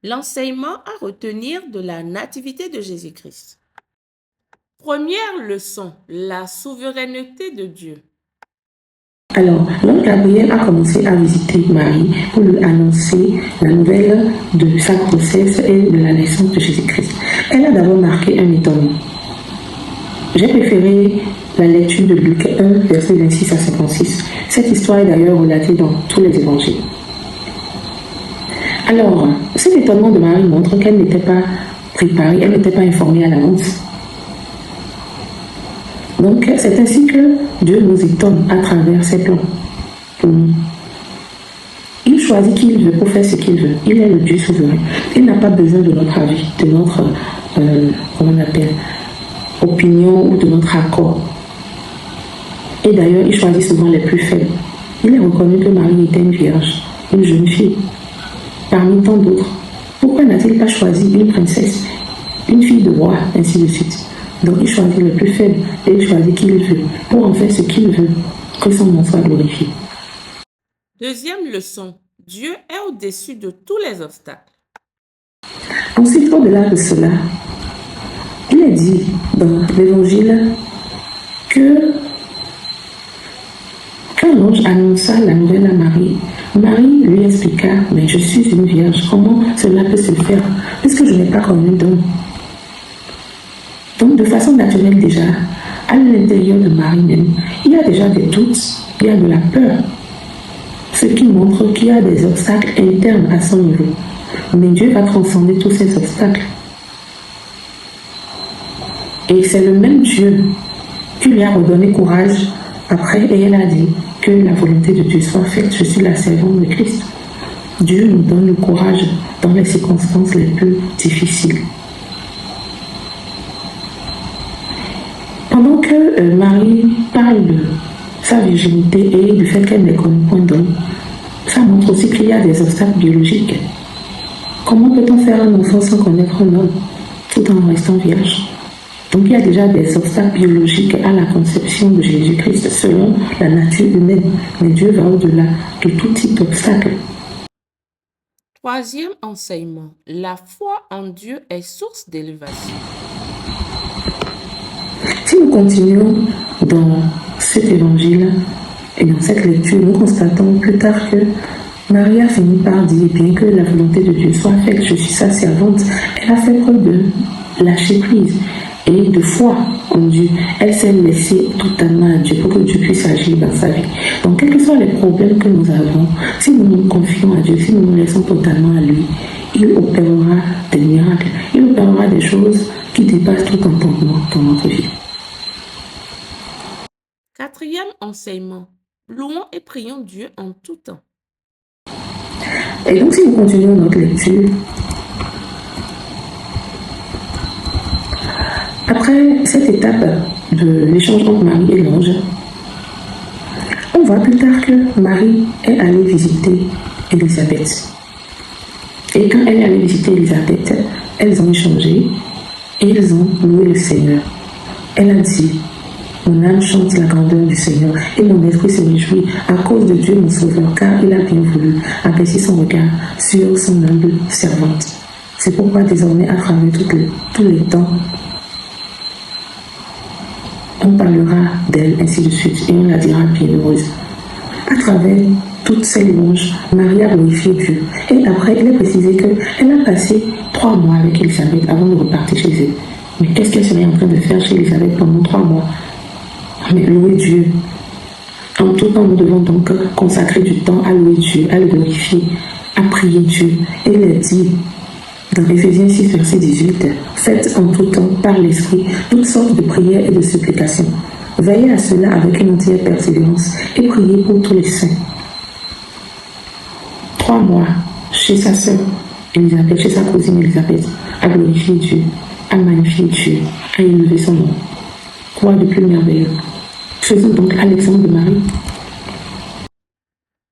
L'enseignement à retenir de la nativité de Jésus-Christ. Première leçon, la souveraineté de Dieu. Alors, l'ange Gabriel a commencé à visiter Marie pour lui annoncer la nouvelle de sa grossesse et de la naissance de Jésus-Christ. Elle a d'abord marqué un étonnement. J'ai préféré la lecture de Luc 1, versets 26 à 56. Cette histoire est d'ailleurs relatée dans tous les évangiles. Alors, cet étonnement de Marie montre qu'elle n'était pas préparée, elle n'était pas informée à l'avance. Donc, c'est ainsi que Dieu nous étonne à travers ses plans pour nous. Il choisit qui il veut pour faire ce qu'il veut. Il est le Dieu souverain. Il n'a pas besoin de notre avis, de notre, opinion ou de notre accord. Et d'ailleurs, il choisit souvent les plus faibles. Il a reconnu que Marie était une vierge, une jeune fille, parmi tant d'autres. Pourquoi n'a-t-il pas choisi une princesse, une fille de roi, ainsi de suite? Donc il choisit le plus faible et il choisit qui il veut pour en faire ce qu'il veut, que son nom soit glorifié. Deuxième leçon, Dieu est au-dessus de tous les obstacles. Ensuite, au-delà de cela, il est dit dans l'évangile que quand l'ange annonça la nouvelle à Marie, Marie lui expliqua, mais je suis une vierge, comment cela peut se faire puisque je n'ai pas connu d'homme? Donc, de façon naturelle déjà, à l'intérieur de Marie même, il y a déjà des doutes, il y a de la peur. Ce qui montre qu'il y a des obstacles internes à son niveau. Mais Dieu va transcender tous ces obstacles. Et c'est le même Dieu qui lui a redonné courage après et elle a dit que la volonté de Dieu soit faite. Je suis la servante de Christ. Dieu nous donne le courage dans les circonstances les plus difficiles. Pendant que Marie parle de sa virginité et du fait qu'elle n'est connue point d'homme, ça montre aussi qu'il y a des obstacles biologiques. Comment peut-on faire un enfant sans connaître un homme, tout en restant vierge? Donc il y a déjà des obstacles biologiques à la conception de Jésus-Christ selon la nature humaine. Mais Dieu va au-delà de tout type d'obstacle. Troisième enseignement, la foi en Dieu est source d'élévation. Si nous continuons dans cet évangile et dans cette lecture, nous constatons plus tard que Marie a fini par dire, bien que la volonté de Dieu soit faite, je suis sa servante. Elle a fait preuve de lâcher prise et de foi en Dieu. Elle s'est laissée totalement à Dieu pour que Dieu puisse agir dans sa vie. Donc, quels que soient les problèmes que nous avons, si nous nous confions à Dieu, si nous nous laissons totalement à lui, il opérera des miracles. Il opérera des choses qui dépassent tout entendement dans notre vie. Quatrième enseignement, louons et prions Dieu en tout temps. Et donc, si nous continuons notre lecture, après cette étape de l'échange entre Marie et l'ange, on voit plus tard que Marie est allée visiter Élisabeth. Et quand elle est allée visiter Élisabeth, elles ont échangé et ils ont loué le Seigneur. Elle a dit, mon âme chante la grandeur du Seigneur et mon esprit se réjouit à cause de Dieu mon Sauveur, car il a bien voulu abaisser son regard sur son humble servante. C'est pourquoi désormais, à travers tous les temps, on parlera d'elle, ainsi de suite, et on la dira bienheureuse. À travers toutes ces louanges, Marie a glorifié Dieu. Et après, il est précisé qu'elle a passé 3 mois avec Élisabeth avant de repartir chez elle. Mais qu'est-ce qu'elle serait en train de faire chez Élisabeth pendant 3 mois? Mais louer Dieu. En tout temps, nous devons donc consacrer du temps à louer Dieu, à le glorifier, à prier Dieu. Et il est dit dans Éphésiens 6, verset 18, faites en tout temps par l'Esprit toutes sortes de prières et de supplications. Veillez à cela avec une entière persévérance et priez pour tous les saints. 3 mois chez sa sœur Élisabeth, chez sa cousine Élisabeth, à glorifier Dieu, à magnifier Dieu, à élever son nom. Quoi de plus merveilleux? Faisons donc à l'exemple de Marie.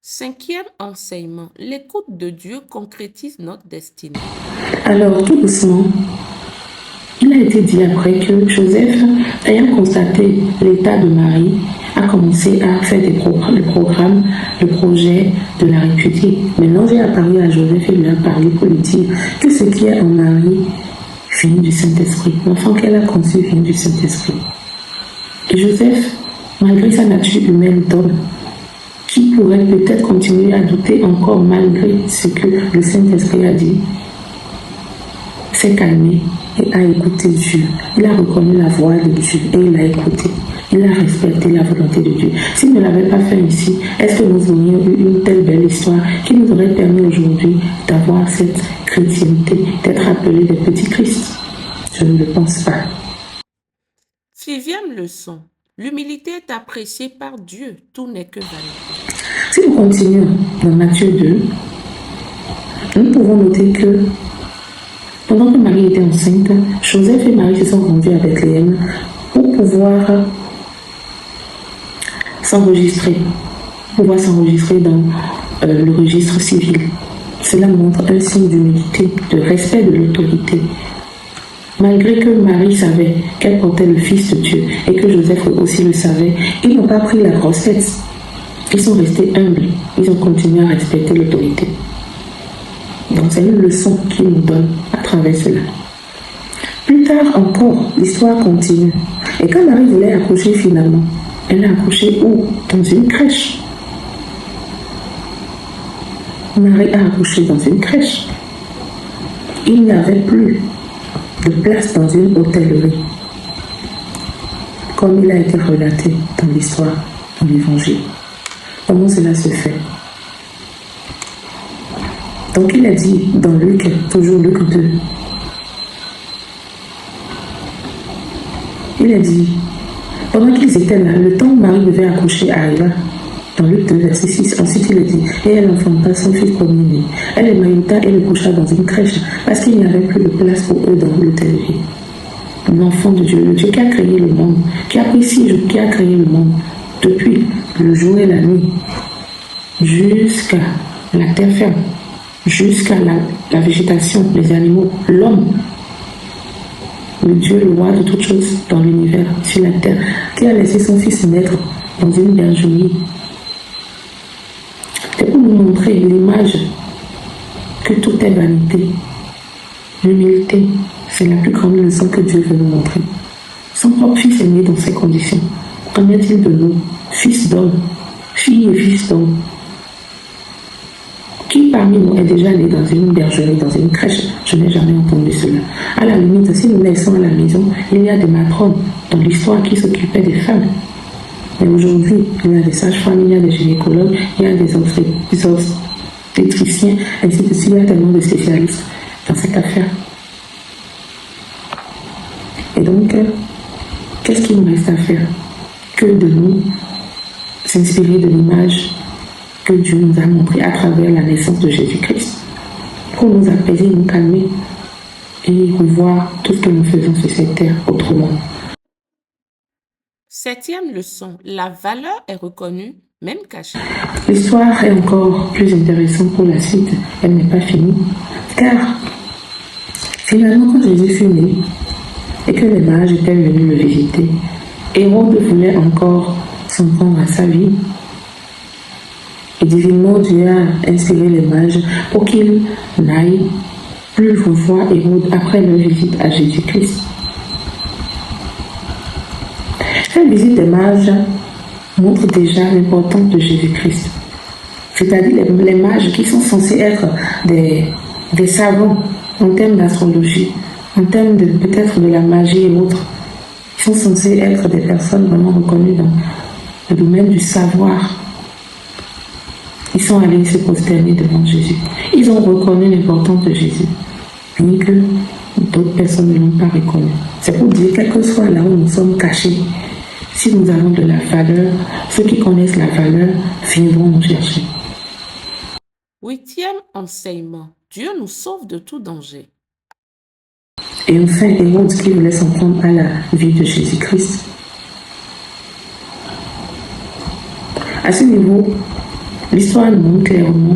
Cinquième enseignement, l'écoute de Dieu concrétise notre destinée. Alors, tout doucement, il a été dit après que Joseph, ayant constaté l'état de Marie, a commencé à faire le projet de la répudier. Mais l'ange est apparu à Joseph et lui a parlé pour lui dire que ce qui est en Marie vient du Saint-Esprit. L'enfant qu'elle a conçu vient du Saint-Esprit. Et Joseph, malgré sa nature humaine d'homme, qui pourrait peut-être continuer à douter encore malgré ce que le Saint-Esprit a dit, s'est calmé et a écouté Dieu. Il a reconnu la voix de Dieu et il a écouté. Il a respecté la volonté de Dieu. S'il ne l'avait pas fait ici, est-ce que nous aurions eu une telle belle histoire qui nous aurait permis aujourd'hui d'avoir cette chrétienté, d'être appelés des petits Christ? Je ne le pense pas. 6e leçon. L'humilité est appréciée par Dieu. Tout n'est que vanité. Si nous continuons dans Matthieu 2, nous pouvons noter que pendant que Marie était enceinte, Joseph et Marie se sont rendus à Bethléem pour pouvoir s'enregistrer dans le registre civil. Cela montre un signe d'humilité, de respect de l'autorité. Malgré que Marie savait qu'elle portait le Fils de Dieu et que Joseph aussi le savait, ils n'ont pas pris la grossesse. Ils sont restés humbles. Ils ont continué à respecter l'autorité. Donc c'est une leçon qu'il nous donne à travers cela. Plus tard encore, l'histoire continue. Et quand Marie voulait accoucher finalement, elle a accouché où? Dans une crèche. Marie a accouché dans une crèche. Il n'y avait plus de place dans une hôtellerie, comme il a été relaté dans l'histoire, dans l'évangile. Comment cela se fait? Donc il a dit dans Luc, toujours Luc 2, il a dit, pendant qu'ils étaient là, le temps où Marie devait accoucher arriva. Dans Luc 2, verset 6, ensuite il a dit, et elle enfanta son fils premier-né. Elle le maillota et le coucha dans une crèche, parce qu'il n'y avait plus de place pour eux dans l'hôtellerie. L'enfant de Dieu, le Dieu qui a créé le monde, qui a pris 6 jours, qui a créé le monde, depuis le jour et la nuit, jusqu'à la terre ferme, jusqu'à la végétation, les animaux, l'homme, le Dieu, le roi de toutes choses dans l'univers, sur la terre, qui a laissé son fils naître dans une bergerie. C'est pour nous montrer l'image que tout est vanité. L'humilité, c'est la plus grande leçon que Dieu veut nous montrer. Son propre fils est né dans ces conditions. Qu'en est-il de nous, fils d'homme, filles et fils d'homme? Qui parmi nous est déjà né dans une bergerie, dans une crèche? Je n'ai jamais entendu cela. À la limite, si nous naissons à la maison, il y a des matrones dans l'histoire qui s'occupaient des femmes. Mais aujourd'hui, il y a des sages-femmes, il y a des gynécologues, il y a des obstétriciens, ainsi de suite. Il y a tellement de spécialistes dans cette affaire. Et donc, qu'est-ce qu'il nous reste à faire? Que de nous s'inspirer de l'image que Dieu nous a montrée à travers la naissance de Jésus-Christ, pour nous apaiser, nous calmer et revoir tout ce que nous faisons sur cette terre autrement. 7e leçon. La valeur est reconnue, même cachée. L'histoire est encore plus intéressante pour la suite. Elle n'est pas finie. Car, finalement, quand Jésus fut né et que les mages étaient venus le visiter, Hérode voulait encore s'en prendre à sa vie. Et divinement, Dieu a inspiré les mages pour qu'ils n'aillent plus revoir Hérode après leur visite à Jésus-Christ. Cette visite des mages montre déjà l'importance de Jésus-Christ. C'est-à-dire les mages qui sont censés être des savants en termes d'astrologie, en termes de peut-être de la magie et autres. Ils sont censés être des personnes vraiment reconnues dans le domaine du savoir. Ils sont allés se prosterner devant Jésus. Ils ont reconnu l'importance de Jésus, bien que d'autres personnes ne l'ont pas reconnu. C'est pour dire, quel que soit là où nous sommes cachés, si nous avons de la valeur, ceux qui connaissent la valeur viendront nous chercher. 8e enseignement. Dieu nous sauve de tout danger. Et enfin, Hérode qui voulait s'en prendre à la vie de Jésus-Christ. À ce niveau, l'histoire nous montre clairement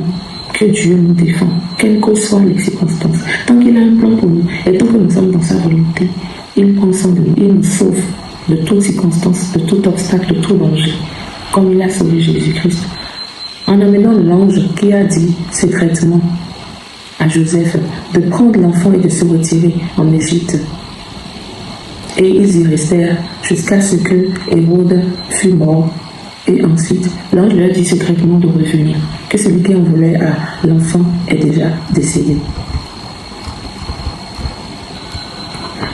que Dieu nous défend, quelles que soient les circonstances. Tant qu'il a un plan pour nous et tant que nous sommes dans sa volonté, il prend soin de nous, il nous sauve. de toute circonstance, de tout obstacle, de tout danger, comme il a sauvé Jésus-Christ, en amenant l'ange qui a dit secrètement à Joseph de prendre l'enfant et de se retirer en Égypte. Et ils y restèrent jusqu'à ce que Hérode fût mort. Et ensuite, l'ange leur dit secrètement de revenir, que celui qui en voulait à l'enfant est déjà décédé.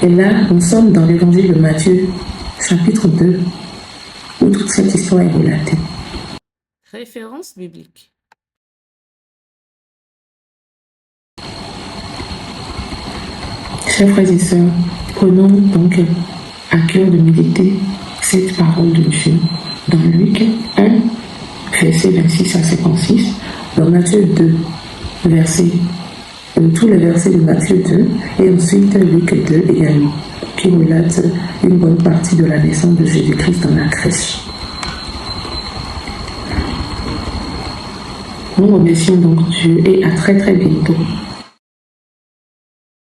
Et là, nous sommes dans l'évangile de Matthieu, chapitre 2, où toute cette histoire est relatée. Référence biblique. Chers frères et sœurs, prenons donc à cœur de méditer cette parole de Dieu dans Luc 1, versets 26 à 56, dans Matthieu 2, tous les versets de Matthieu 2, et ensuite Luc 2 également, qui relate une bonne partie de la naissance de Jésus-Christ dans la crèche. Nous remercions donc Dieu et à très très bientôt.